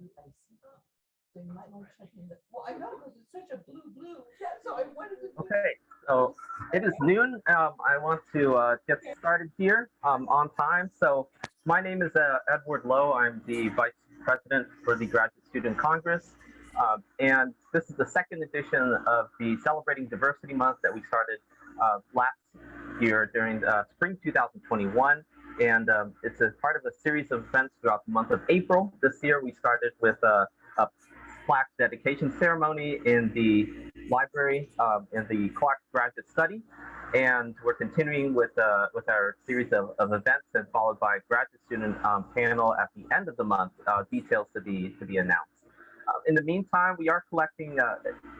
I see. So you might want to check in the, well, I know because it's such a blue. Yeah, so I wanted to be. Okay, so it is noon. I want to get started here on time. So my name is Edward Lowe. I'm the Vice President for the Graduate Student Congress. And this is the second edition of the Celebrating Diversity Month that we started last year during spring 2021. And it's a part of a series of events throughout the month of April. This year we started with a plaque dedication ceremony in the library in the Clark Graduate Study, and we're continuing with our series of events, and followed by a graduate student panel at the end of the month. Details to be announced. In the meantime, we are collecting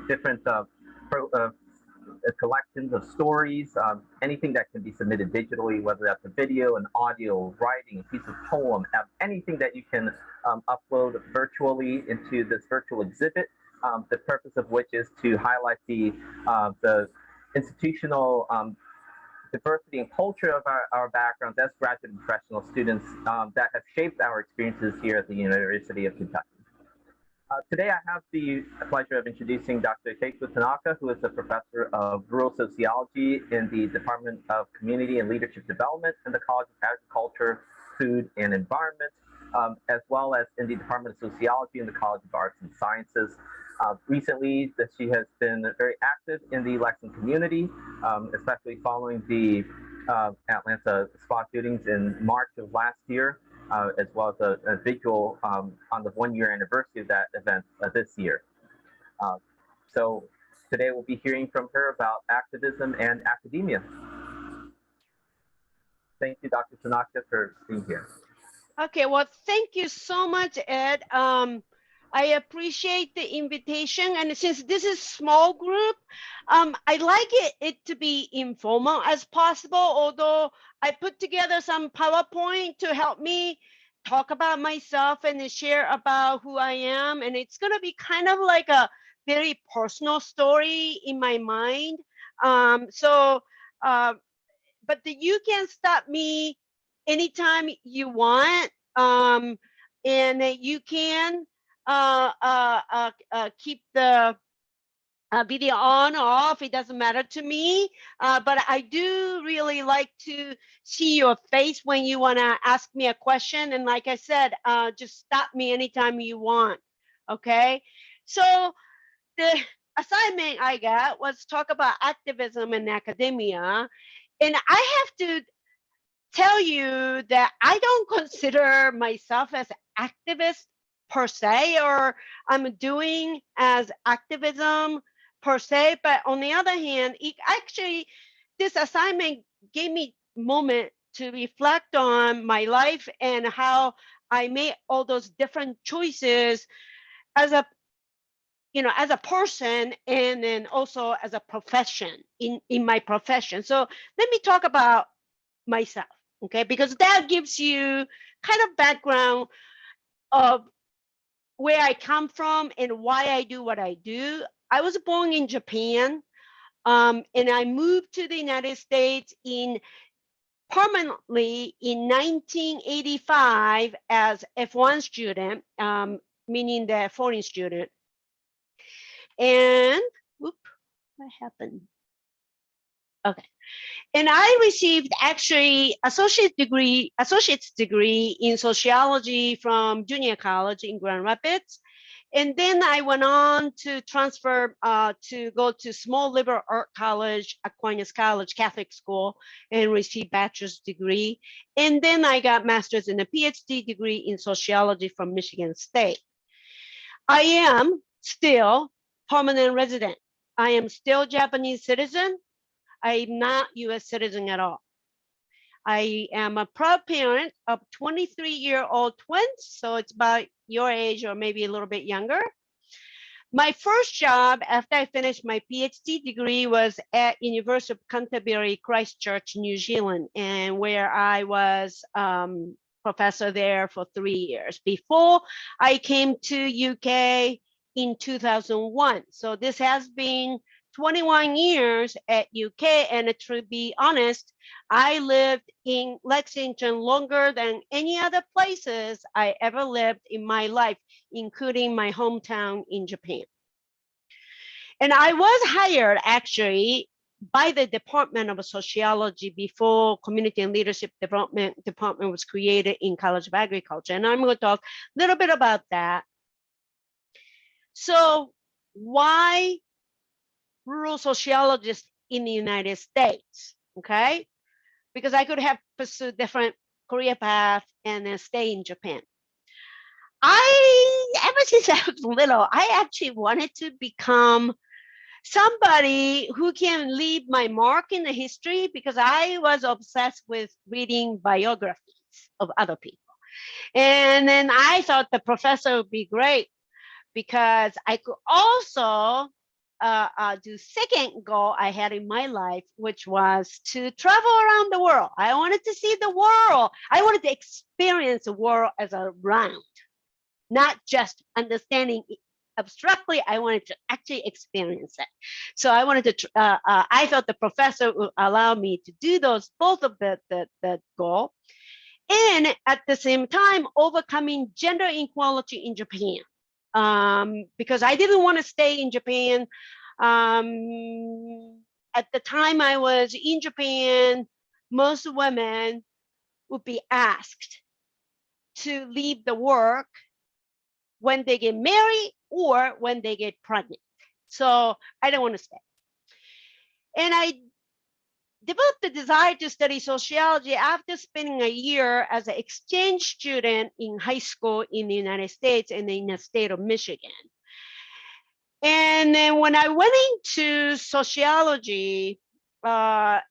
different collections of stories, anything that can be submitted digitally, whether that's a video, an audio, writing, a piece of poem, anything that you can upload virtually into this virtual exhibit. The purpose of which is to highlight the institutional diversity and culture of our backgrounds as graduate and professional students that have shaped our experiences here at the University of Kentucky. Today, I have the pleasure of introducing Dr. Keiko Tanaka, who is a professor of rural sociology in the Department of Community and Leadership Development in the College of Agriculture, Food, and Environment, as well as in the Department of Sociology in the College of Arts and Sciences. Recently, she has been very active in the Lexington community, especially following the Atlanta spot shootings in March of last year. As well as a visual on the 1 year anniversary of that event this year. So today we'll be hearing from her about activism and academia. Thank you, Dr. Tanaka, for being here. Okay, well, thank you so much, Ed. I appreciate the invitation, and since this is small group, I like it to be informal as possible, although I put together some PowerPoint to help me talk about myself and share about who I am, and it's gonna be kind of like a very personal story in my mind. But you can stop me anytime you want, and you can keep the video on or off. It doesn't matter to me, but I do really like to see your face when you want to ask me a question. And like I said, just stop me anytime you want. Okay, so the assignment I got was talk about activism and academia, and I have to tell you that I don't consider myself as activist per se, or I'm doing as activism per se, but on the other hand, this assignment gave me a moment to reflect on my life and how I made all those different choices as a as a person, and then also as a profession in my profession. So let me talk about myself, okay, because that gives you kind of background of where I come from and why I do what I do. I was born in Japan, and I moved to the United States permanently in 1985 as F1 student, meaning the foreign student. And what happened? Okay. And I received actually associate's degree in sociology from junior college in Grand Rapids. And then I went on to transfer to go to small liberal art college, Aquinas College, Catholic school, and receive bachelor's degree. And then I got master's and a PhD degree in sociology from Michigan State. I am still permanent resident. I am still Japanese citizen. I'm not US citizen at all. I am a proud parent of 23-year-old twins, so it's about your age or maybe a little bit younger. My first job after I finished my PhD degree was at University of Canterbury, Christchurch, New Zealand, and where I was professor there for 3 years before I came to UK in 2001. So this has been 21 years at UK, and to be honest, I lived in Lexington longer than any other places I ever lived in my life, including my hometown in Japan. And I was hired actually by the Department of Sociology before Community and Leadership Development Department was created in College of Agriculture. And I'm going to talk a little bit about that. So why rural sociologists in the United States? Okay, because I could have pursued different career paths and then stay in Japan. Ever since I was little, I actually wanted to become somebody who can leave my mark in the history, because I was obsessed with reading biographies of other people. And then I thought the professor would be great, because I could also do second goal I had in my life, which was to travel around the world. I wanted to see the world. I wanted to experience the world as a round, not just understanding it abstractly. I wanted to actually experience it. So I wanted to, I thought the professor would allow me to do those, both of the goal. And at the same time, overcoming gender inequality in Japan. Because I didn't want to stay in Japan. At the time I was in Japan, most women would be asked to leave the work when they get married or when they get pregnant. So I don't want to stay. And I developed the desire to study sociology after spending a year as an exchange student in high school in the United States and in the state of Michigan. And then when I went into sociology as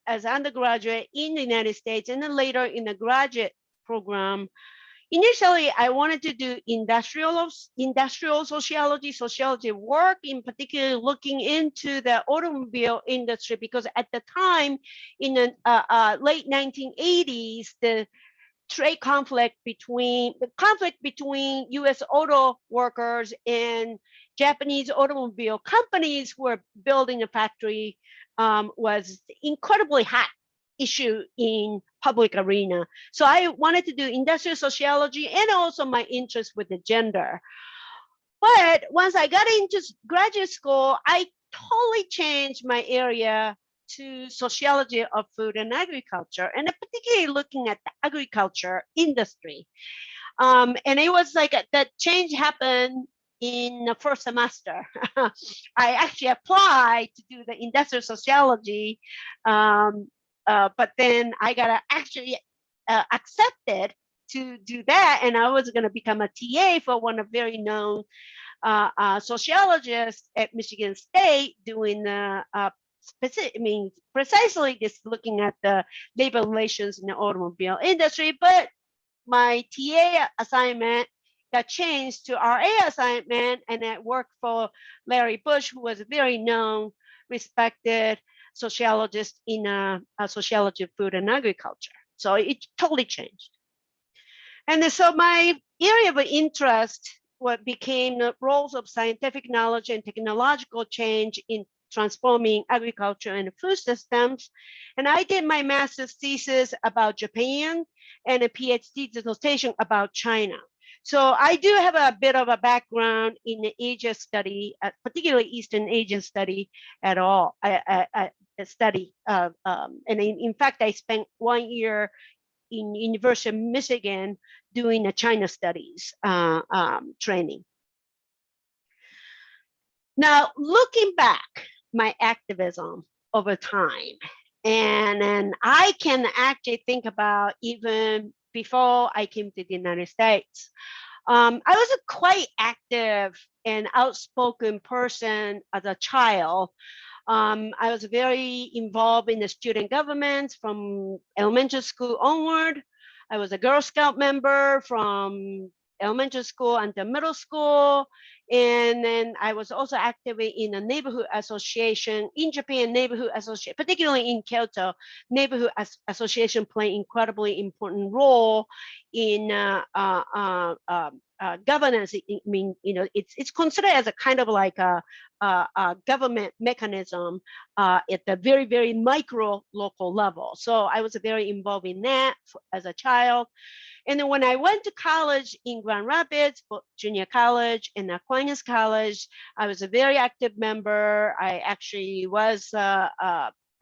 an undergraduate in the United States and then later in the graduate program, initially I wanted to do industrial sociology work, in particular looking into the automobile industry, because at the time in the late 1980s, the conflict between US auto workers and Japanese automobile companies who were building a factory was incredibly hot issue in public arena. So I wanted to do industrial sociology and also my interest with the gender. But once I got into graduate school, I totally changed my area to sociology of food and agriculture, and particularly looking at the agriculture industry. And it was like that change happened in the first semester. I actually applied to do the industrial sociology, but then I got actually accepted to do that, and I was going to become a TA for one of very known sociologists at Michigan State, doing precisely this, looking at the labor relations in the automobile industry. But my TA assignment got changed to RA assignment, and I worked for Larry Bush, who was a very known, respected sociologist in sociology of food and agriculture. So it totally changed. And so my area of interest became the roles of scientific knowledge and technological change in transforming agriculture and food systems. And I did my master's thesis about Japan and a PhD dissertation about China. So I do have a bit of a background in the Asia study, particularly Eastern Asian study at all. I study, and in fact, I spent 1 year in University of Michigan doing a China studies training. Now, looking back, my activism over time, and I can actually think about even before I came to the United States. I was a quite active and outspoken person as a child. I was very involved in the student government from elementary school onward. I was a Girl Scout member from elementary school until middle school. And then I was also active in a neighborhood association in Japan, neighborhood association, particularly in Kyoto. Neighborhood association play incredibly important role in governance. I mean, it's considered as a kind of like a government mechanism at the very, very micro local level. So I was very involved in that as a child. And then when I went to college in Grand Rapids, junior college and Aquinas College, I was a very active member. I actually was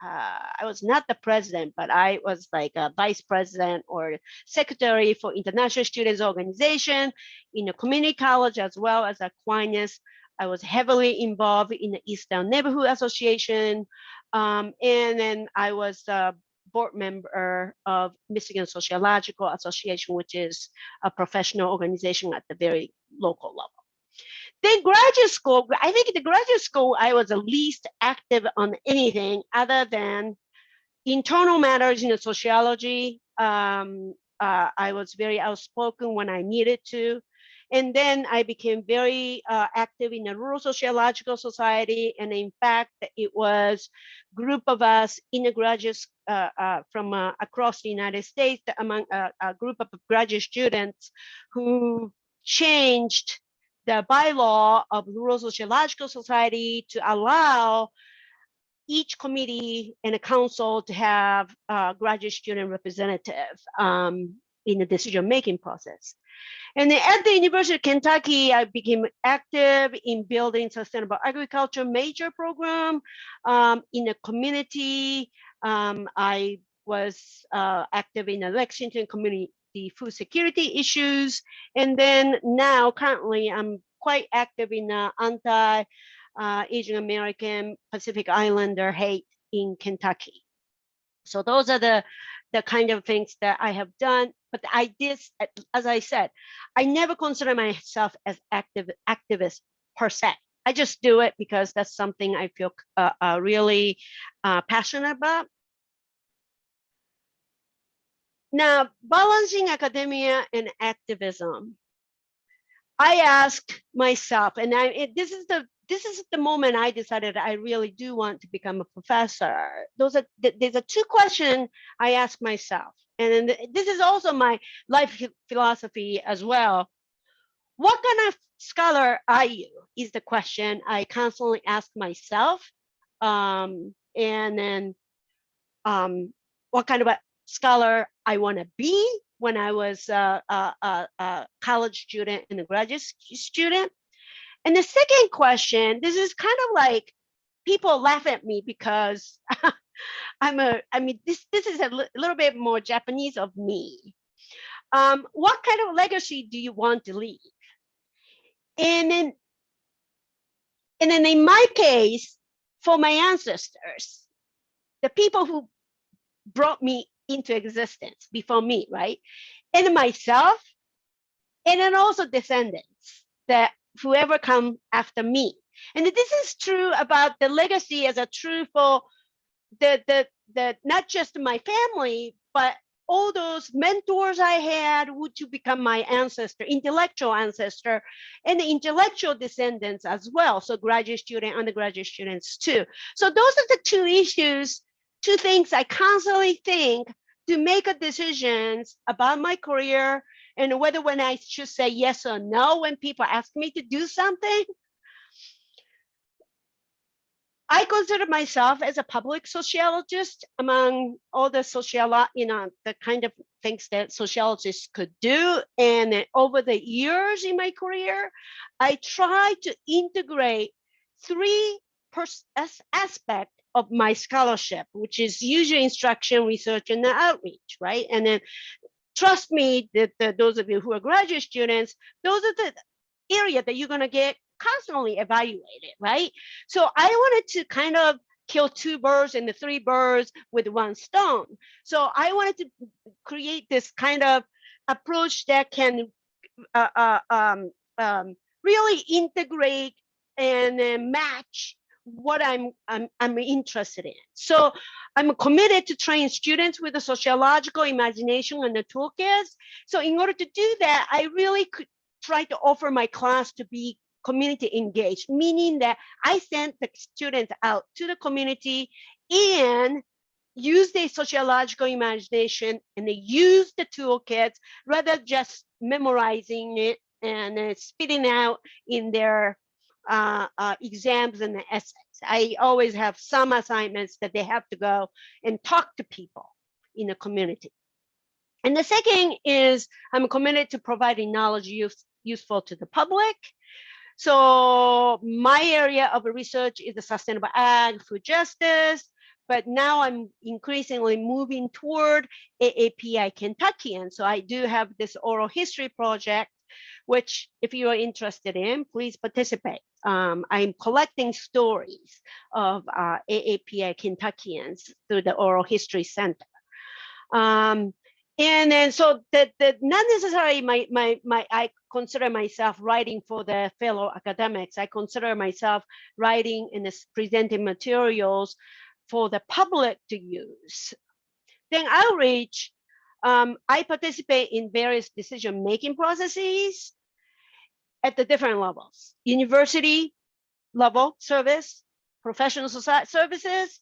I was not the president, but I was like a vice president or secretary for International Students Organization in a community college as well as Aquinas. I was heavily involved in the Eastern Neighborhood Association. And then I was a board member of Michigan Sociological Association, which is a professional organization at the very local level. Then graduate school, I think the graduate school, I was the least active on anything other than internal matters in the sociology. I was very outspoken when I needed to. And then I became very active in the Rural Sociological Society. And in fact, it was a group of us in the graduates from across the United States, among a group of graduate students who changed the bylaw of Rural Sociological Society to allow each committee and a council to have a graduate student representative in the decision-making process. And then at the University of Kentucky, I became active in building sustainable agriculture major program in the community. I was active in the Lexington community food security issues. And then now currently I'm quite active in anti-Asian American Pacific Islander hate in Kentucky. So those are the kind of things that I have done. But I did, as I said, I never consider myself as activist per se. I just do it because that's something I feel really passionate about. Now, balancing academia and activism, I asked myself, and this is the moment I decided I really do want to become a professor. There's two questions I asked myself, and this is also my life philosophy as well. What kind of scholar are you? Is the question I constantly ask myself, and then what kind of a scholar I want to be when I was a college student and a graduate student. And the second question, this is kind of like people laugh at me because this is a little bit more Japanese of me. What kind of legacy do you want to leave? And then in my case, for my ancestors, the people who brought me into existence before me, right? And myself, and then also descendants, that whoever come after me. And this is true about the legacy as a true for the not just my family, but all those mentors I had would to become my ancestor, intellectual ancestor, and the intellectual descendants as well. So graduate student, undergraduate students too. So those are the two issues, two things I constantly think to make a decisions about my career and whether when I should say yes or no when people ask me to do something. I consider myself as a public sociologist among all the the kind of things that sociologists could do. And over the years in my career, I try to integrate three aspects of my scholarship, which is user instruction, research, and outreach, right? And then trust me that those of you who are graduate students, those are the area that you're going to get constantly evaluated, right? So I wanted to kind of kill two birds and the three birds with one stone. So I wanted to create this kind of approach that can really integrate and match what I'm interested in. So I'm committed to train students with the sociological imagination and the toolkits. So in order to do that, I really could try to offer my class to be community engaged, meaning that I sent the students out to the community and use their sociological imagination and they use the toolkits rather just memorizing it and spitting out in their exams and the essays. I always have some assignments that they have to go and talk to people in the community. And the second is I'm committed to providing knowledge useful to the public. So my area of research is the sustainable ag, food justice, but now I'm increasingly moving toward AAPI Kentucky. And so I do have this oral history project, which if you are interested in, please participate. I'm collecting stories of AAPI Kentuckians through the Oral History Center. And then so that not necessarily I consider myself writing for the fellow academics. I consider myself writing and presenting materials for the public to use. Then outreach, I participate in various decision-making processes at the different levels: university level service, professional society services,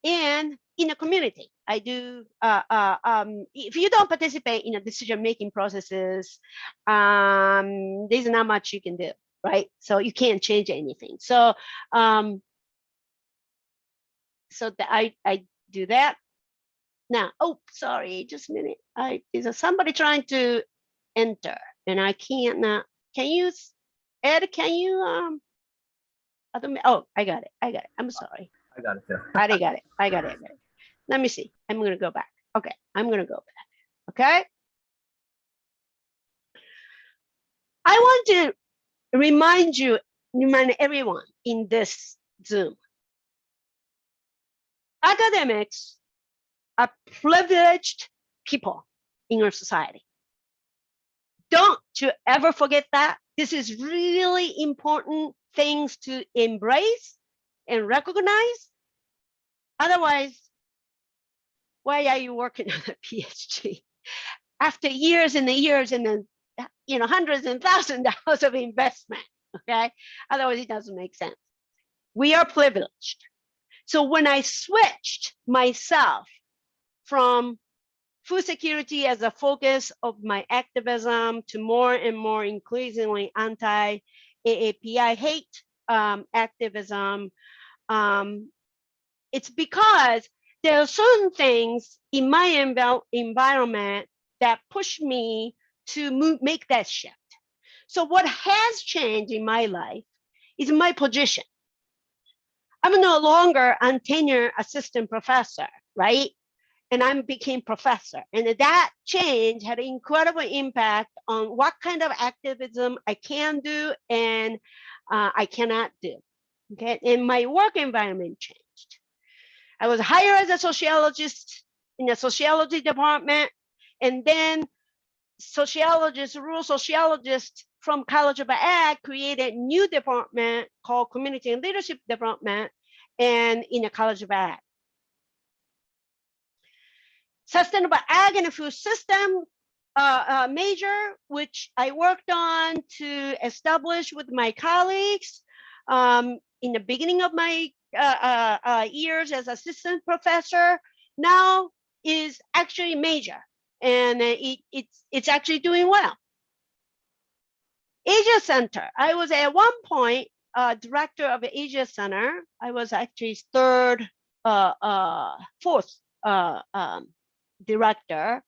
and in the community. I do, if you don't participate in the decision-making processes, there's not much you can do, right? So you can't change anything. So, I do that. Now, oh, sorry, just a minute. Is somebody trying to enter and I can't now. Can you, Ed, can you, oh, I got it. I'm sorry. I got it too. I got it. Let me see. I'm going to go back. Okay, I'm going to go back. Okay. I want to remind everyone in this Zoom. Academics are privileged people in our society. Don't you ever forget that. This is really important things to embrace and recognize. Otherwise, why are you working on a PhD? After years and years and then, hundreds and thousands of dollars of investment, okay? Otherwise, it doesn't make sense. We are privileged. So when I switched myself from food security as a focus of my activism to more and more increasingly anti-AAPI hate activism, it's because there are certain things in my environment that push me to make that shift. So what has changed in my life is my position. I'm no longer a tenure assistant professor, right? And I became professor. And that change had an incredible impact on what kind of activism I can do and I cannot do. Okay, and my work environment changed. I was hired as a sociologist in the sociology department, and then rural sociologists from College of Ag created a new department called Community and Leadership Department, and in the College of Ag. Sustainable Ag and Food System major, which I worked on to establish with my colleagues in the beginning of my years as assistant professor, now is actually major, and it's actually doing well. Asia Center, I was at one point director of the Asia Center. I was actually fourth director,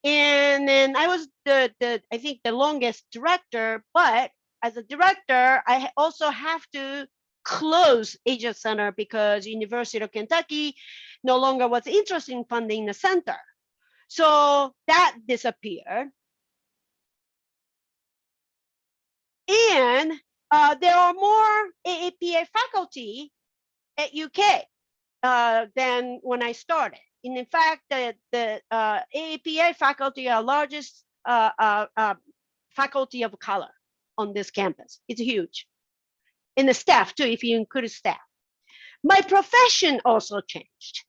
and then I was I think the longest director. But as a director, I also have to close Asia Center because University of Kentucky no longer was interested in funding the center. So that disappeared. And there are more AAPA faculty at UK than when I started. And in fact, the AAPA faculty are largest faculty of color on this campus. It's huge. And the staff too, if you include staff. My profession also changed.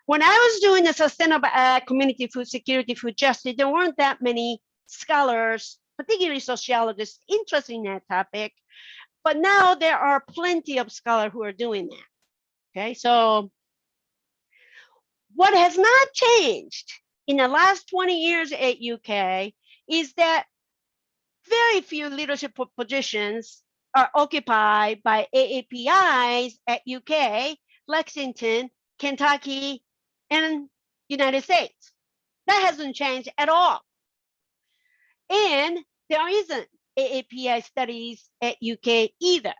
When I was doing the sustainable community food security, food justice, there weren't that many scholars, particularly sociologists, interested in that topic. But now there are plenty of scholars who are doing that. Okay, so what has not changed in the last 20 years at UK is that very few leadership positions are occupied by AAPIs at UK, Lexington, Kentucky, and United States. That hasn't changed at all. And there isn't AAPI studies at UK either.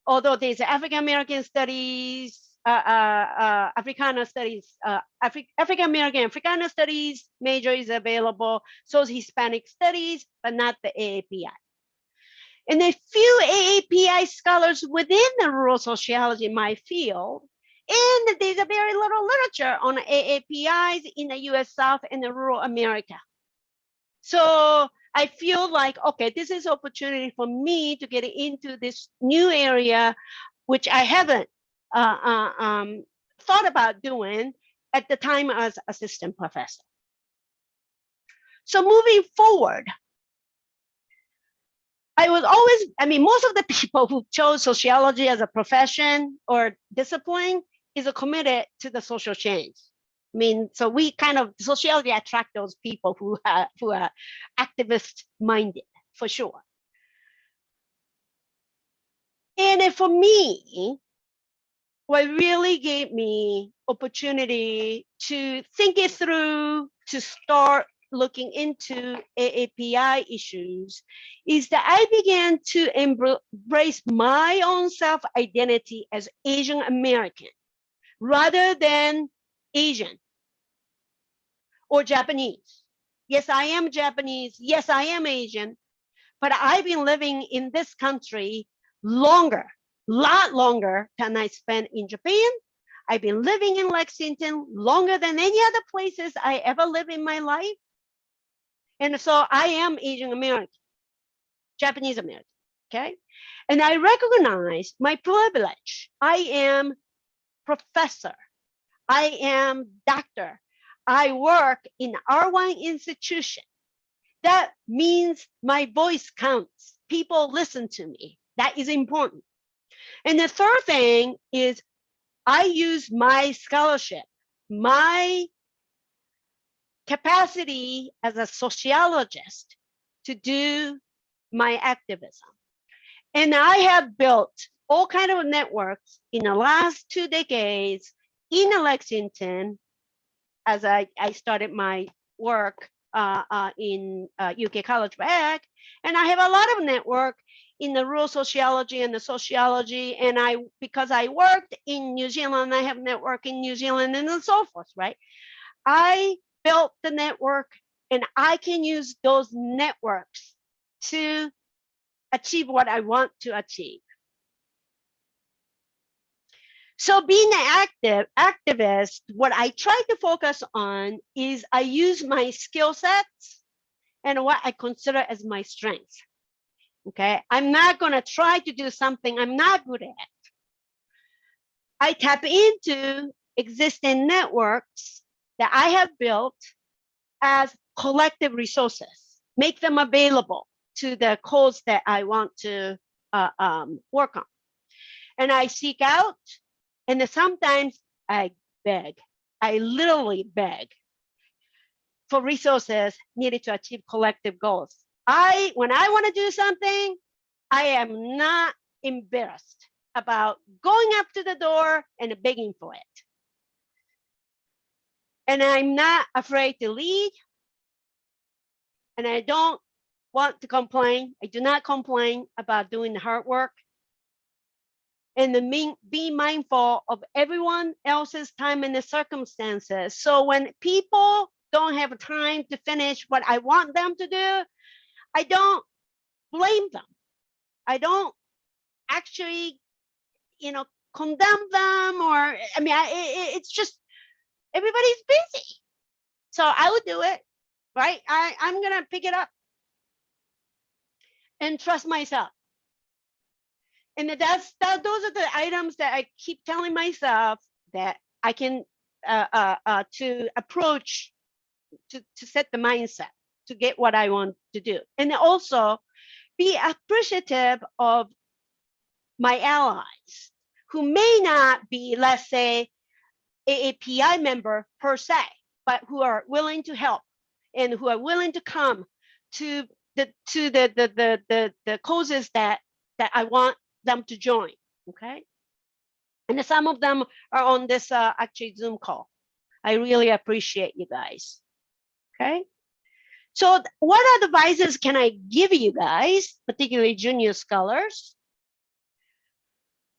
Although there's African American studies, Africana studies, African American, Africana studies major is available, so is Hispanic studies, but not the AAPI. And a few AAPI scholars within the rural sociology in my field, and there's a very little literature on AAPIs in the US South and the rural America. So I feel like, okay, this is an opportunity for me to get into this new area, which I haven't thought about doing at the time as assistant professor. So moving forward, most of the people who chose sociology as a profession or discipline is committed to the social change. So we sociology attract those people who are activist minded, for sure. And for me, what really gave me opportunity to think it through, to start looking into AAPI issues, is that I began to embrace my own self-identity as Asian American rather than Asian or Japanese. Yes, I am Japanese. Yes, I am Asian, but I've been living in this country longer, a lot longer than I spent in Japan. I've been living in Lexington longer than any other places I ever lived in my life. And so I am Asian American, Japanese American, okay? And I recognize my privilege. I am professor. I am doctor. I work in R1 institution. That means my voice counts. People listen to me. That is important. And the third thing is I use my scholarship, my capacity as a sociologist to do my activism. And I have built all kinds of networks in the last 2 decades in Lexington as I started my work in UK College of Ag. And I have a lot of network in the rural sociology and the sociology. And because I worked in New Zealand, I have network in New Zealand and so forth, right? I built the network and I can use those networks to achieve what I want to achieve. So being an activist, what I try to focus on is I use my skill sets and what I consider as my strengths. Okay, I'm not going to try to do something I'm not good at. I tap into existing networks that I have built as collective resources, make them available to the cause that I want to work on. And I seek out, and then sometimes I beg, I literally beg for resources needed to achieve collective goals. When I want to do something, I am not embarrassed about going up to the door and begging for it. And I'm not afraid to lead. And I don't want to complain. I do not complain about doing the hard work. And be mindful of everyone else's time and the circumstances. So when people don't have time to finish what I want them to do, I don't blame them. I don't actually, condemn them it's just everybody's busy. So I would do it, right? I'm gonna pick it up and trust myself. And those are the items that I keep telling myself that I can to approach to set the mindset to get what I want to do. And also be appreciative of my allies who may not be, let's say, AAPI member per se, but who are willing to help and who are willing to come to the causes that I want them to join. Okay, and some of them are on this actually Zoom call. I really appreciate you guys. Okay, so what advices can I give you guys, particularly junior scholars?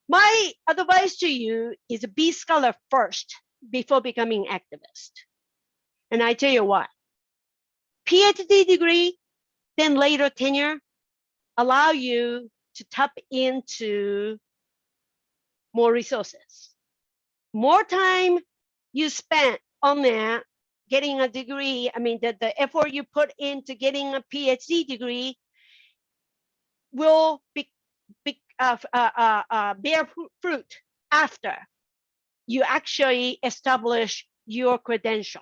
My advice to you is be scholar first before becoming activist. And I tell you what, PhD degree, then later tenure, allow you to tap into more resources. More time you spent on that, getting a degree, I mean, the effort you put into getting a PhD degree will bear fruit after you actually establish your credential.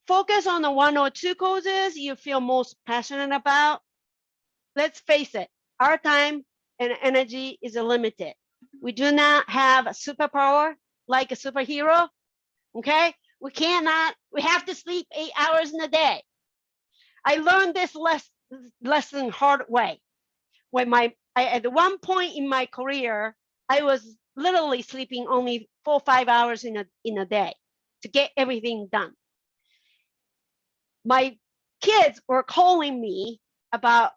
Focus on the 1 or 2 courses you feel most passionate about. Let's face it, our time and energy is limited. We do not have a superpower like a superhero, okay? We have to sleep 8 hours in a day. I learned this lesson hard way. When at one point in my career, I was literally sleeping only 4 or 5 hours in a day to get everything done. My kids were calling me about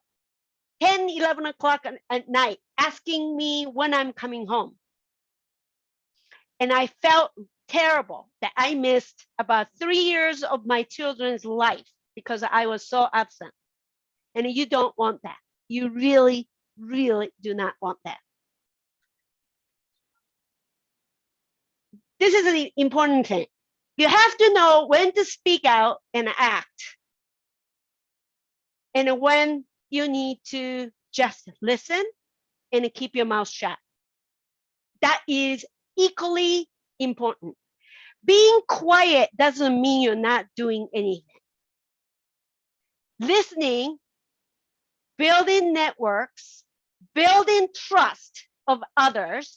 10, 11 o'clock at night, asking me when I'm coming home. And I felt terrible that I missed about 3 years of my children's life because I was so absent. And you don't want that. You really, really do not want that. This is an important thing. You have to know when to speak out and act, and when you need to just listen and keep your mouth shut. That is equally important. Being quiet doesn't mean you're not doing anything. Listening, building networks, building trust of others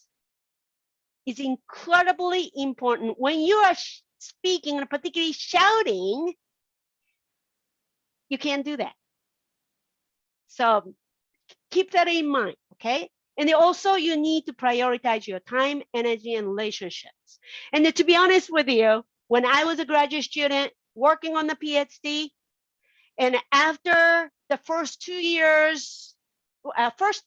is incredibly important. When you are speaking, and particularly shouting, you can't do that. So keep that in mind, okay? And also you need to prioritize your time, energy, and relationships. And to be honest with you, when I was a graduate student working on the PhD, and after the first 2 years, first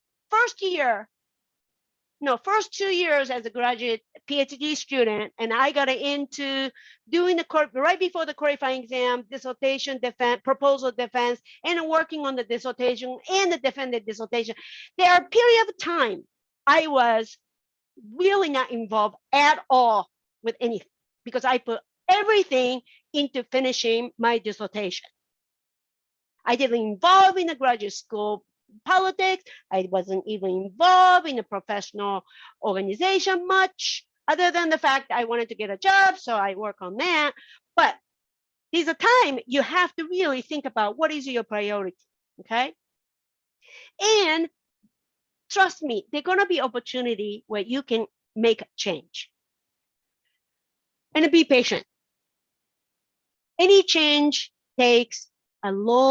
2 years as a graduate PhD student, and I got into doing right before the qualifying exam, dissertation defense, proposal defense, and working on the dissertation and the defended dissertation. There are periods of time I was really not involved at all with anything because I put everything into finishing my dissertation. I didn't involve in the graduate school politics. I wasn't even involved in a professional organization much, other than the fact I wanted to get a job, so I work on that. But there's a time you have to really think about what is your priority, okay? And trust me, there's gonna be opportunity where you can make a change. And be patient. Any change takes a long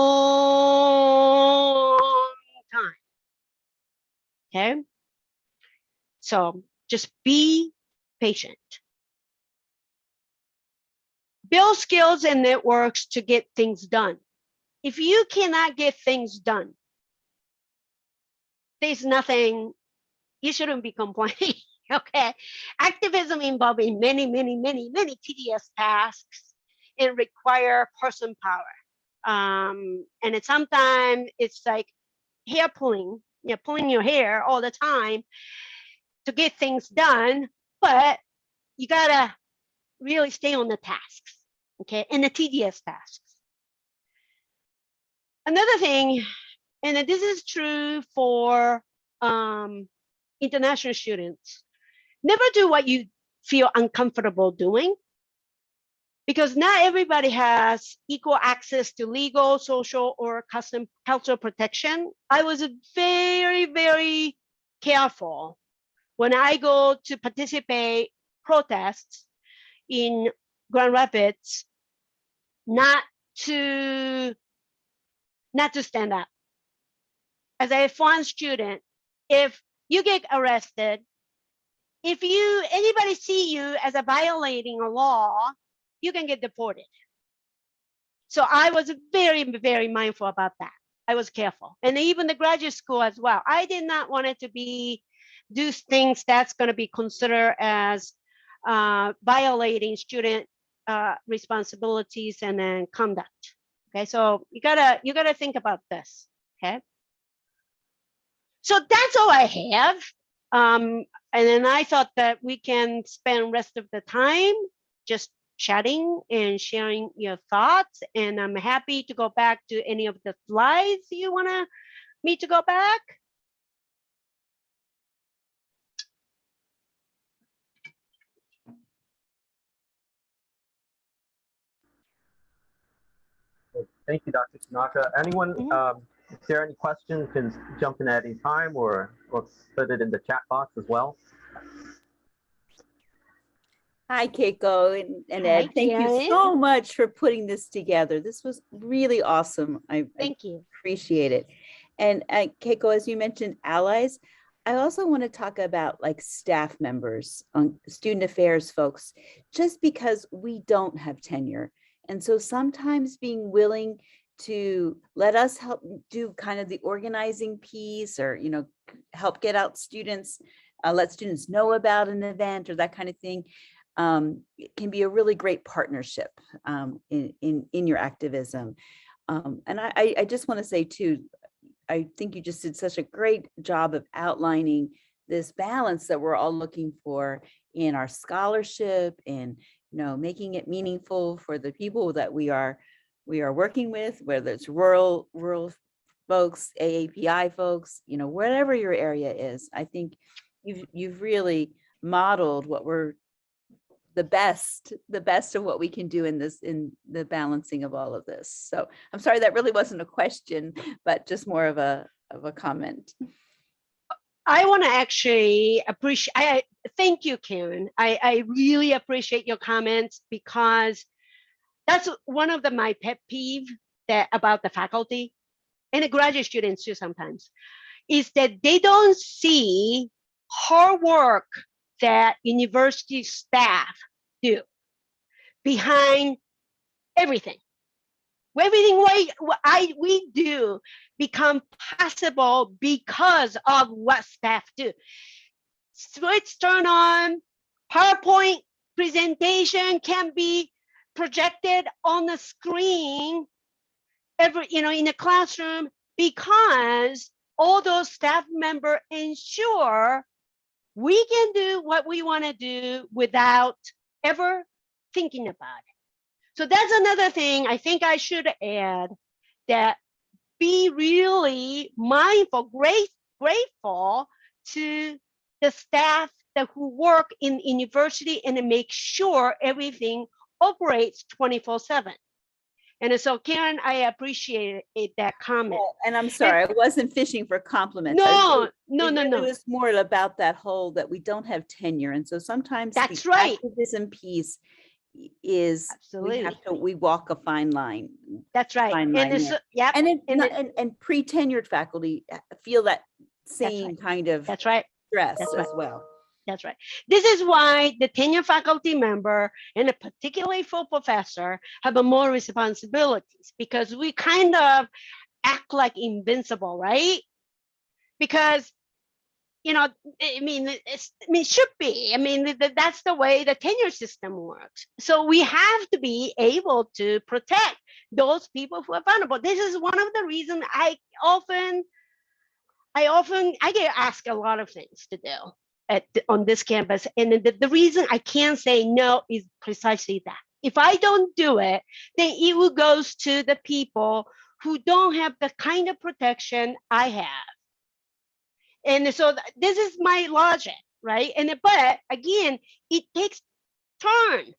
time. Okay, so just be patient. Build skills and networks to get things done. If you cannot get things done, there's nothing, you shouldn't be complaining, okay? Activism involving many tedious tasks and require person power. And sometimes it's like hair pulling, pulling your hair all the time to get things done, but you gotta really stay on the tasks, okay, and the tedious tasks. Another thing, and this is true for international students, never do what you feel uncomfortable doing, because not everybody has equal access to legal, social, or cultural protection. I was very careful when I go to participate protests in Grand Rapids, not to not to stand up. As a foreign student, if you get arrested, if anybody see you as a violating a law, you can get deported. So I was very, very mindful about that. I was careful. And even the graduate school as well. I did not want it to do things that's going to be considered as violating student responsibilities and then conduct. Okay, so you gotta think about this. Okay, so that's all I have. And then I thought that we can spend rest of the time just chatting and sharing your thoughts. And I'm happy to go back to any of the slides you want me to go back. Thank you, Dr. Tanaka. Anyone, if there are any questions, can jump in at any time or put it in the chat box as well. Hi, Keiko and Hi, Ed. Thank you Karen. so much for putting this together. This was really awesome. Thank you. Appreciate it. And Keiko, as you mentioned, allies, I also want to talk about like staff members, student affairs folks, just because we don't have tenure. And so sometimes being willing to let us help do kind of the organizing piece or, you know, help get out students, let students know about an event or that kind of thing. It can be a really great partnership in your activism. And I just want to say too, I think you just did such a great job of outlining this balance that we're all looking for in our scholarship and, you know, making it meaningful for the people that we are working with, whether it's rural folks, AAPI folks, you know, whatever your area is. I think you've really modeled what we're the best of what we can do in the balancing of all of this. So I'm sorry, that really wasn't a question, but just more of a comment. I want to actually appreciate, thank you, Karen. I really appreciate your comments because that's one of my pet peeve about the faculty and the graduate students too sometimes, is that they don't see hard work that university staff do behind everything. Everything we do become possible because of what staff do. Switch turn on, PowerPoint presentation can be projected on the screen in a classroom because all those staff members ensure we can do what we want to do without ever thinking about it. So that's another thing I think I should add, that be really mindful, grateful to the staff who work in university and make sure everything operates 24/7. And so, Karen, I appreciate that comment. And I'm sorry, I wasn't fishing for compliments. No. It was more about that whole that we don't have tenure. And so sometimes that's the right. activism piece is absolutely we walk a fine line. That's right. Fine and line, yep. and pre-tenured faculty feel that same right. kind of that's right. stress That's as right. well. That's right. This is why the tenure faculty member and a particularly full professor have a more responsibilities, because we kind of act like invincible, right? Because it should be. That's the way the tenure system works. So we have to be able to protect those people who are vulnerable. This is one of the reasons I get asked a lot of things to do on this campus. And the reason I can't say no is precisely that. If I don't do it, then it will goes to the people who don't have the kind of protection I have. And so this is my logic, right? But again, it takes turn.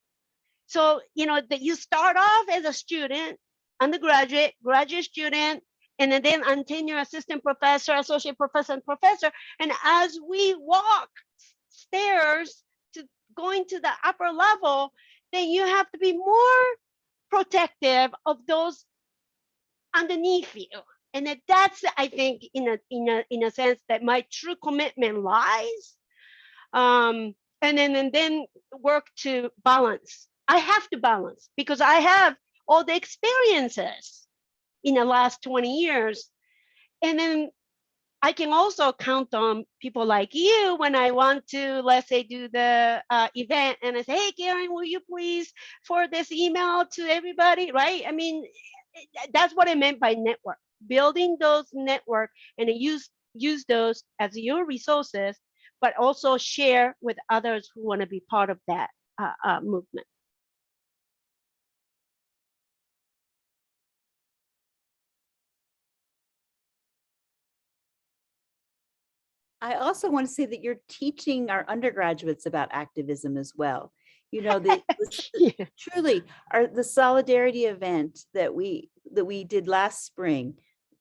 So, that you start off as a student, undergraduate, graduate student, and then untenure assistant professor, associate professor, and professor. And as we walk stairs to going to the upper level, then you have to be more protective of those underneath you. And that's, I think, in a sense that my true commitment lies. And then work to balance. I have to balance because I have all the experiences in the last 20 years. And then I can also count on people like you when I want to, let's say, do the event and I say, hey, Karen, will you please forward this email to everybody, right? I mean, that's what I meant by network. Building those network and use those as your resources, but also share with others who want to be part of that movement. I also want to say that you're teaching our undergraduates about activism as well. You know, the Yeah. truly the solidarity event that we did last spring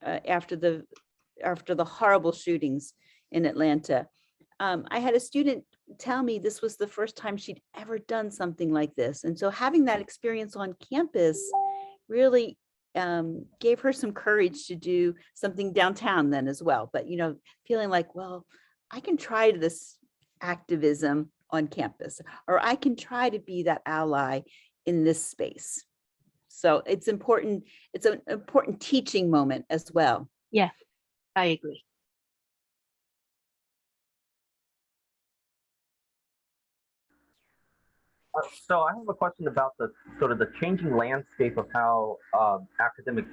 after the horrible shootings in Atlanta. I had a student tell me this was the first time she'd ever done something like this. And so having that experience on campus really gave her some courage to do something downtown then as well. But, you know, feeling like, well, I can try this activism on campus, or I can try to be that ally in this space. So it's important. It's an important teaching moment as well. Yeah, I agree. So I have a question about the sort of the changing landscape of how academic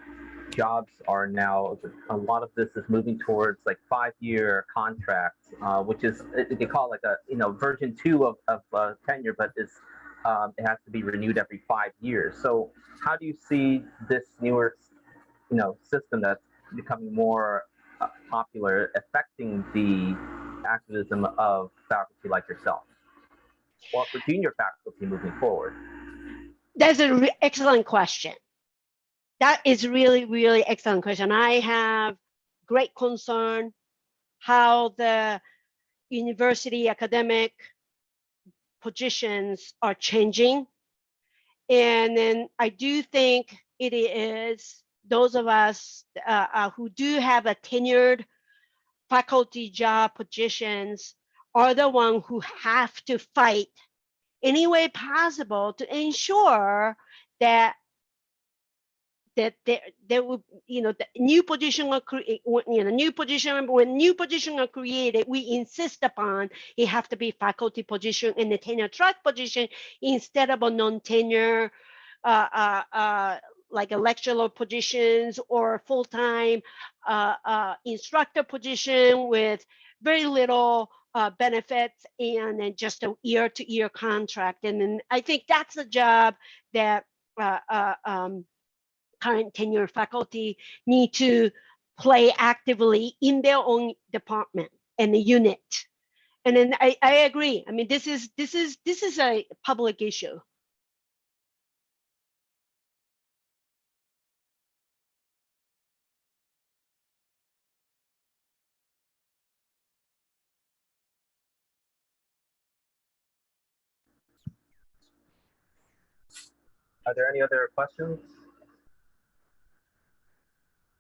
jobs are now. A lot of this is moving towards like 5-year contracts, which is they call it like a version 2 of tenure, but it has to be renewed every 5 years. So how do you see this newer system that's becoming more popular affecting the activism of faculty like yourself? Or for junior faculty moving forward? That's an excellent question. That is really, really excellent question. I have great concern how the university academic positions are changing. And then I do think it is those of us who do have a tenured faculty job positions are the one who have to fight any way possible to ensure that there will, the new position are when new position are created, we insist upon it have to be faculty position and the tenure track position instead of a non-tenure like a lecturer positions or full-time instructor position with very little benefits and then just a year-to-year contract. And then I think that's a job that current tenure faculty need to play actively in their own department and the unit. And then I agree. I mean, this is a public issue. Are there any other questions?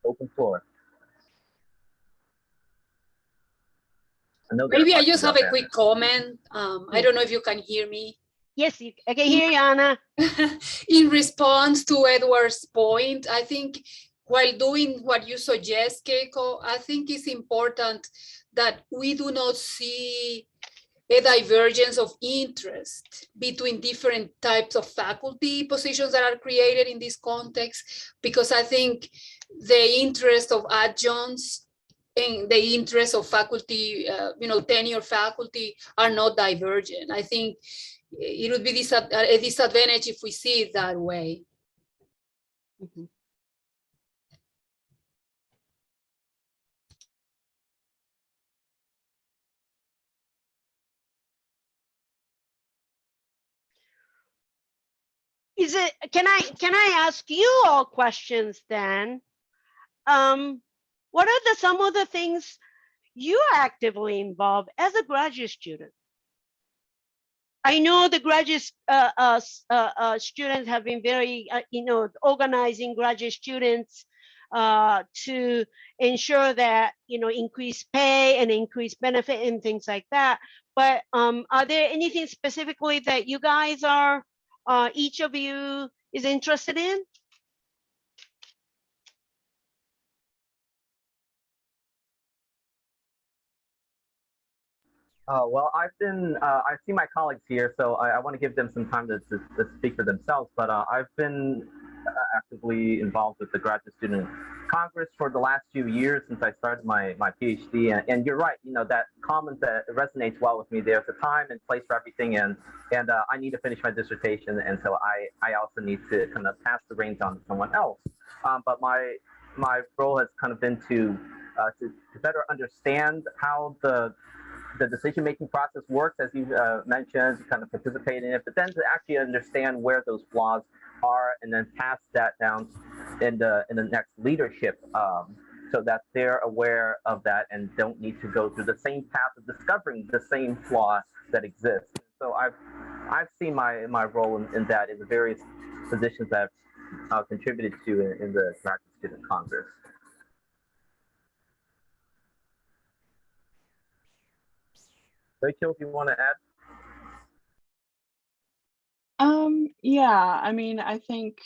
Open floor. Maybe I just have a quick comment. I don't know if you can hear me. Yes, I can hear you, Anna. In response to Edward's point, I think while doing what you suggest, Keiko, I think it's important that we do not see a divergence of interest between different types of faculty positions that are created in this context, because I think the interest of adjuncts and the interest of faculty, tenure faculty are not divergent. I think it would be a disadvantage if we see it that way. Mm-hmm. Can I ask you all questions then? What are some of the things you're actively involved as a graduate student? I know the graduate students have been very, organizing graduate students to ensure that, increased pay and increased benefit and things like that. But are there anything specifically that you guys are, each of you is interested in? Well, I've seen my colleagues here, so I want to give them some time to speak for themselves. But I've been actively involved with the Graduate Student Congress for the last few years since I started my PhD. And you're right, that comment that resonates well with me. There's a time and place for everything, and I need to finish my dissertation, and so I also need to kind of pass the reins on to someone else. But my role has kind of been to better understand how the decision-making process works, as you mentioned, to kind of participate in it, but then to actually understand where those flaws are, and then pass that down in the next leadership, so that they're aware of that and don't need to go through the same path of discovering the same flaw that exists. So I've seen my role in that in the various positions that I've contributed to in the Graduate Student Congress. Rachel, if you want to add? Yeah, I mean, I think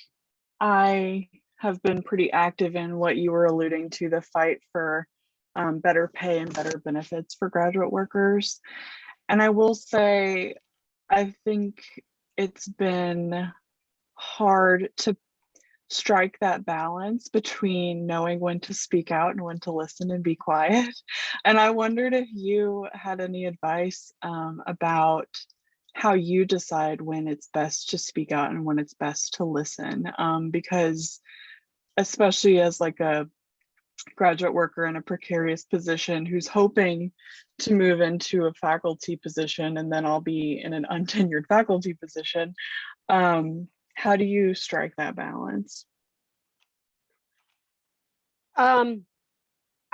I have been pretty active in what you were alluding to, the fight for better pay and better benefits for graduate workers. And I will say, I think it's been hard to strike that balance between knowing when to speak out and when to listen and be quiet. And I wondered if you had any advice about how you decide when it's best to speak out and when it's best to listen, because especially as like a graduate worker in a precarious position who's hoping to move into a faculty position, and then I'll be in an untenured faculty position, how do you strike that balance? I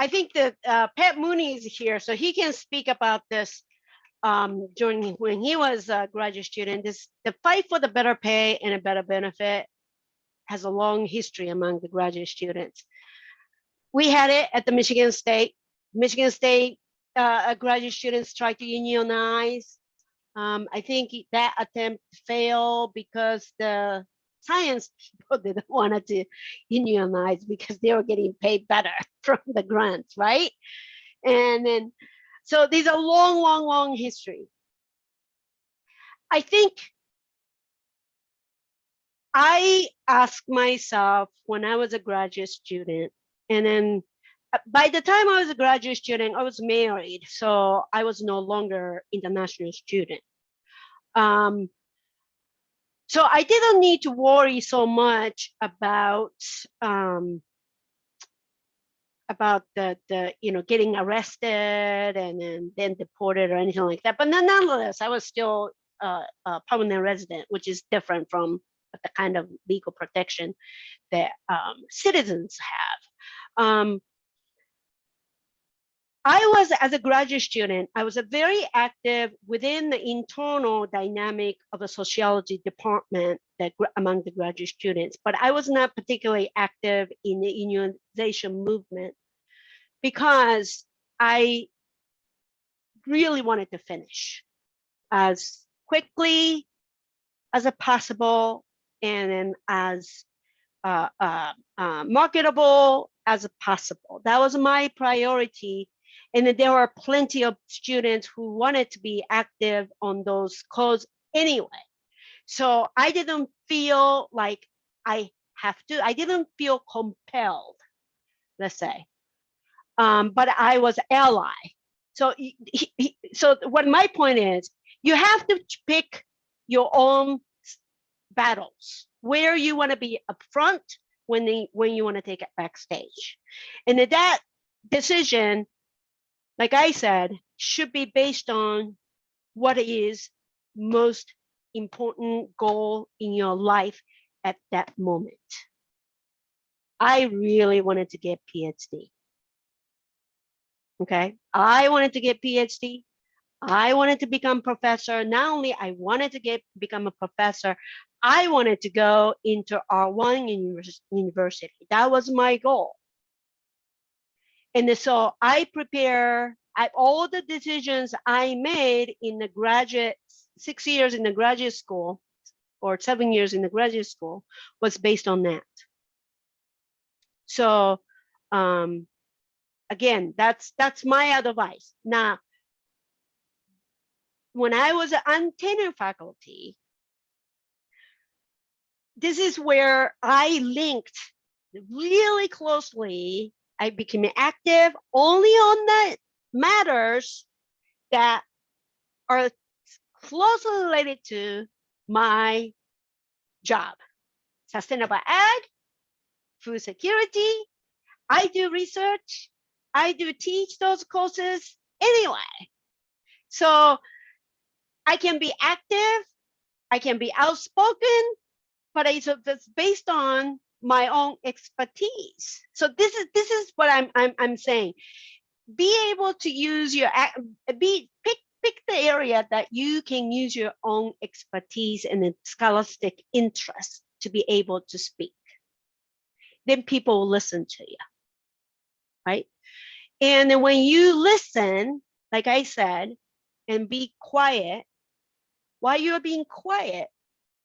think that Pat Mooney is here, so he can speak about this. During when he was a graduate student, the fight for the better pay and a better benefit has a long history among the graduate students. We had it at the Michigan State. Michigan State graduate students tried to unionize. I think that attempt failed because the science people didn't want to unionize because they were getting paid better from the grants, right? And then, so there's a long, long, long history. I think I asked myself when I was a graduate student, and then by the time I was a graduate student, I was married, so I was no longer international student. So I didn't need to worry so much about the getting arrested and then deported or anything like that. But nonetheless, I was still a permanent resident, which is different from the kind of legal protection that citizens have. I was, as a graduate student, I was very active within the internal dynamic of a sociology department among the graduate students, but I was not particularly active in the unionization movement because I really wanted to finish as quickly as possible and then as marketable as possible. That was my priority. And then there were plenty of students who wanted to be active on those causes anyway. So I didn't feel like I didn't feel compelled, let's say. But I was ally. So what my point is, you have to pick your own battles, where you want to be up front, when you want to take it backstage. And that decision, like I said, should be based on what is most important goal in your life at that moment. I really wanted to get PhD. Okay, I wanted to get PhD. I wanted to become professor. Not only I wanted to become a professor, I wanted to go into R1 university. That was my goal. And so I prepare all the decisions I made in the graduate, 6 years in the graduate school or 7 years in the graduate school was based on that. So again, that's my advice. Now, when I was on tenure faculty, this is where I linked really closely. I became active only on the matters that are closely related to my job. Sustainable ag, food security. I do research. I do teach those courses anyway. So I can be active, I can be outspoken, but it's based on my own expertise. So this is what I'm saying. Be able to use your pick the area that you can use your own expertise and scholastic interest to be able to speak. Then people will listen to you, right? And then when you listen, like I said, and be quiet, while you're being quiet,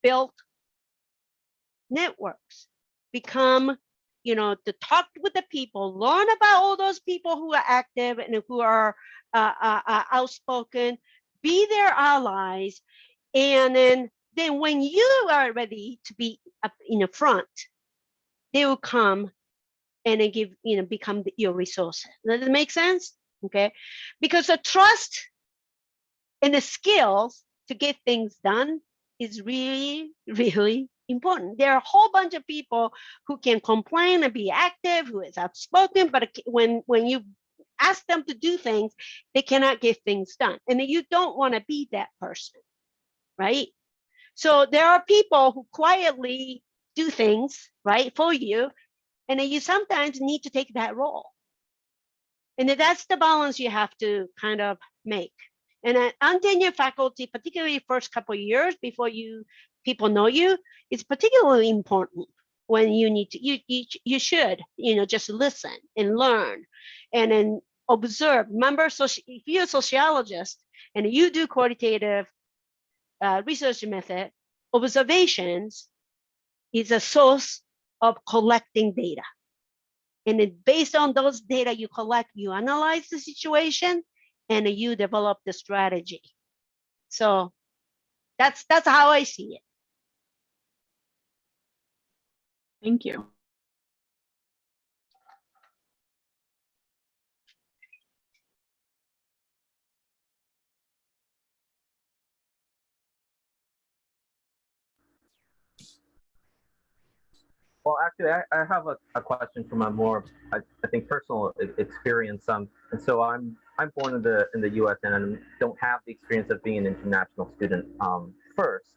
build networks, become, to talk with the people, learn about all those people who are active and who are outspoken, be their allies. And then when you are ready to be up in the front, they will come and then become your resource. Does it make sense? Okay. Because the trust and the skills to get things done is really, really important. There are a whole bunch of people who can complain and be active, who is outspoken, but when you ask them to do things, they cannot get things done. And you don't want to be that person, right? So there are people who quietly do things, right, for you, and then you sometimes need to take that role. And that's the balance you have to kind of make. And untenured faculty, particularly first couple of years before people know you, it's particularly important when you need to, you should, just listen and learn and then observe. Remember, so if you're a sociologist and you do qualitative research method, observations is a source of collecting data. And then based on those data you collect, you analyze the situation and you develop the strategy. So that's how I see it. Thank you. Well, actually, I have a question from a more, I think, personal experience. And so I'm born in the U.S. and I don't have the experience of being an international student first.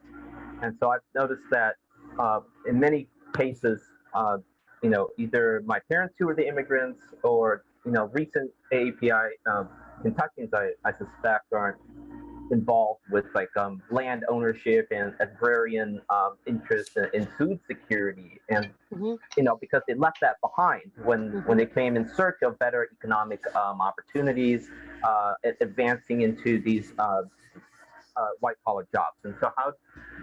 And so I've noticed that in many cases, either my parents who were the immigrants or recent AAPI Kentuckians, I suspect, aren't involved with land ownership and agrarian interests in food security, and because they left that behind when they came in search of better economic opportunities, advancing into these white collar jobs. And so, how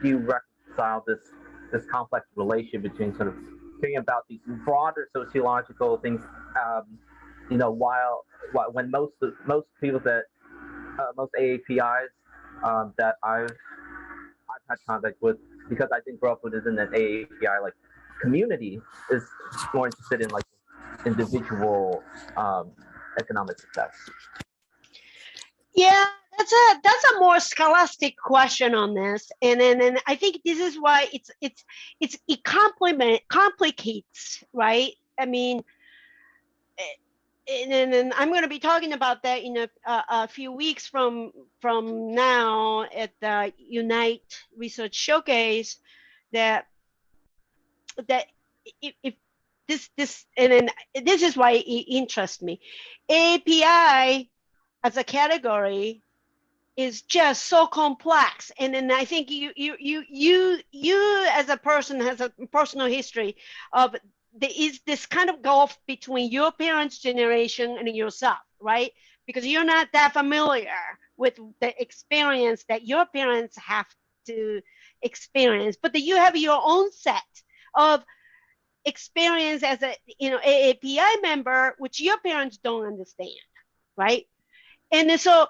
do you reconcile this complex relation between sort of thinking about these broader sociological things, while when most people that most AAPIs that I've had contact with, because I didn't grow up within an AAPI like community, is more interested in like individual economic success. Yeah, that's a more scholastic question on this, and then I think this is why it complicates, right? I mean, and then I'm going to be talking about that in a few weeks from now at the Unite Research Showcase. That if this and then this is why it interests me. API as a category is just so complex. And then I think you as a person has a personal history of there is this kind of gulf between your parents' generation and yourself, right? Because you're not that familiar with the experience that your parents have to experience, but that you have your own set of experience as a AAPI member, which your parents don't understand, right? And so,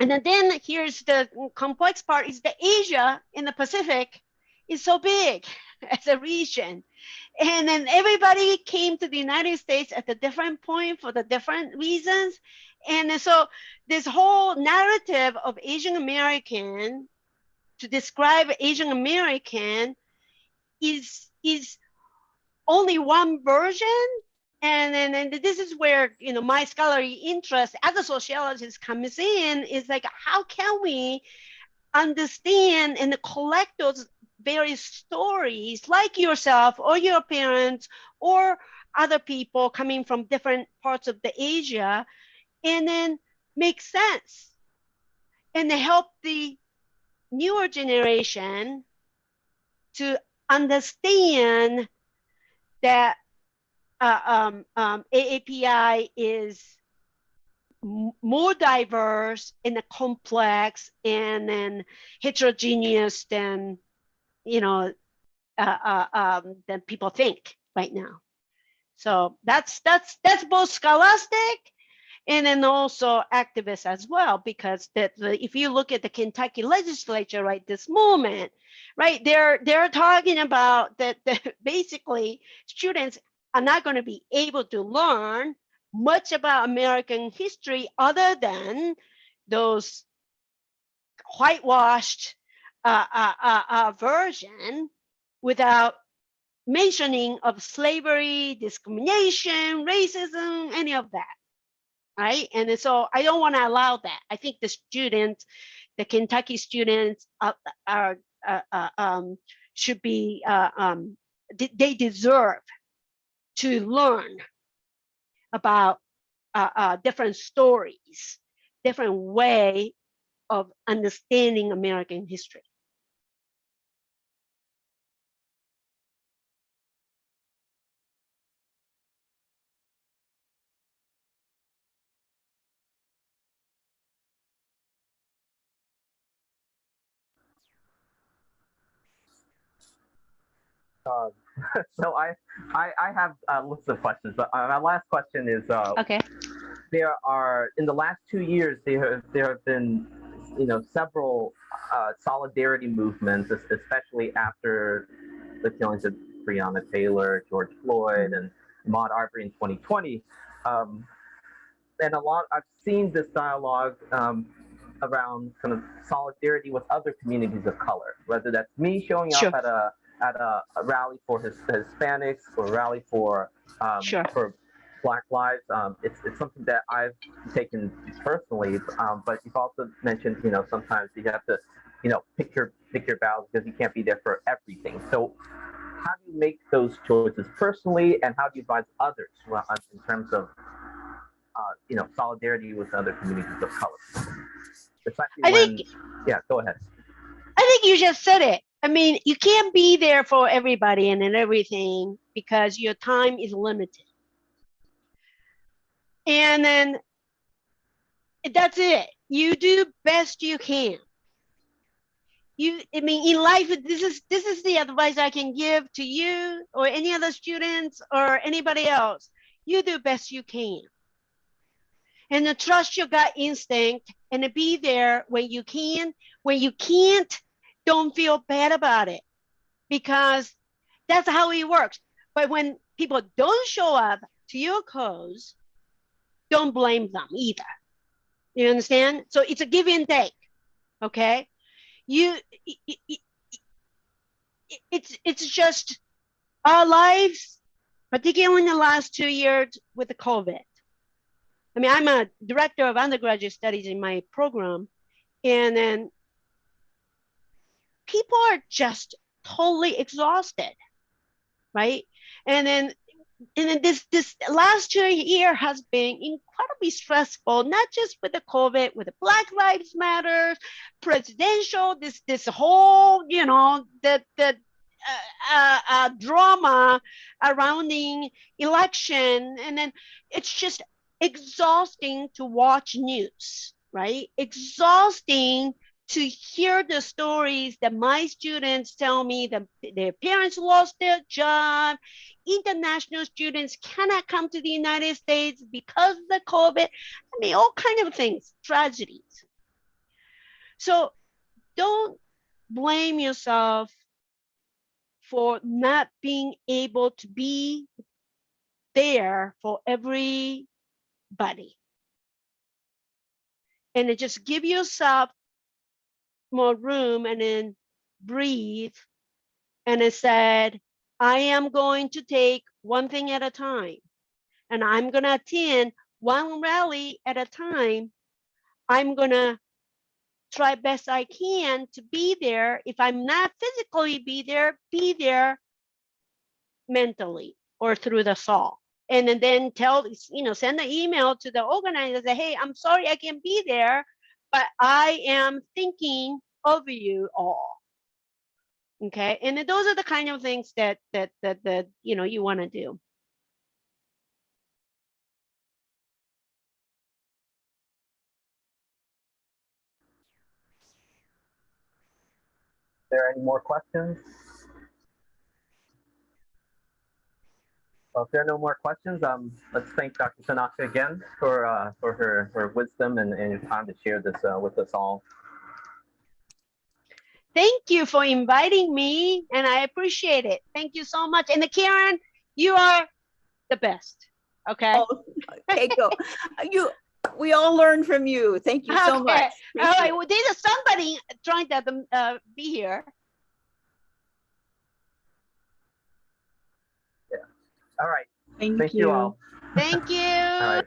and then here's the complex part: is that Asia in the Pacific is so big as a region, and then everybody came to the United States at a different point for the different reasons, and so this whole narrative of Asian American, to describe Asian American, is only one version. And this is where my scholarly interest as a sociologist comes in, is like, how can we understand and collect those various stories, like yourself or your parents or other people coming from different parts of the Asia, and then make sense and help the newer generation to understand that AAPI is more diverse and complex and then heterogeneous than than people think right now. So that's both scholastic and then also activists as well, because if you look at the Kentucky legislature right this moment, right, they're talking about that basically students are not going to be able to learn much about American history other than those whitewashed version, without mentioning of slavery, discrimination, racism, any of that. Right. And so I don't want to allow that. I think the students, the Kentucky students should be, they deserve to learn about different stories, different way of understanding American history. So I have lots of questions, but my last question is, Okay. there are, in the last 2 years, there have been several solidarity movements, especially after the killings of Breonna Taylor, George Floyd, and Ahmaud Arbery in 2020. And I've seen this dialogue around kind of solidarity with other communities of color, whether that's me showing up Sure. at a rally for Hispanics or a rally for Sure. for Black Lives. It's something that I've taken personally, but you've also mentioned sometimes you have to pick your battles because you can't be there for everything. So how do you make those choices personally, and how do you advise others in terms of solidarity with other communities of color? Especially yeah, go ahead. I think you just said it. I mean, you can't be there for everybody and everything because your time is limited. And then that's it. You do best you can. I mean, in life, this is the advice I can give to you or any other students or anybody else. You do best you can. And then trust your gut instinct and be there when you can. When you can't, don't feel bad about it, because that's how it works. But when people don't show up to your cause, don't blame them either. You understand? So it's a give and take. Okay. It's just our lives, particularly in the last 2 years with the COVID. I mean, I'm a director of undergraduate studies in my program, and then people are just totally exhausted, right? And then and then this last year has been incredibly stressful, not just with the COVID, with the Black Lives Matter, presidential, this whole, you know, the drama surrounding election, and then it's just exhausting to watch news, right? Exhausting to hear the stories that my students tell me that their parents lost their job, international students cannot come to the United States because of the COVID. I mean, all kind of things, tragedies. So don't blame yourself for not being able to be there for everybody. And just give yourself more room and then breathe. And it said, I am going to take one thing at a time. And I'm going to attend one rally at a time. I'm going to try best I can to be there. If I'm not physically be there mentally or through the saw. And then tell, you know, send an email to the organizer, say, hey, I'm sorry I can't be there, but I am thinking of you all. Okay. And those are the kind of things that you know, you want to do. Are there any more questions? Well, if there are no more questions, let's thank Dr. Tanaka again for her wisdom and your time to share this with us all. Thank you for inviting me, and I appreciate it. Thank you so much. And Karen, you are the best. Okay. Oh, Keiko, we all learn from you. Thank you so much. All right. Well, there's somebody trying to be here. Yeah. All right. Thank you. You all. Thank you. All right.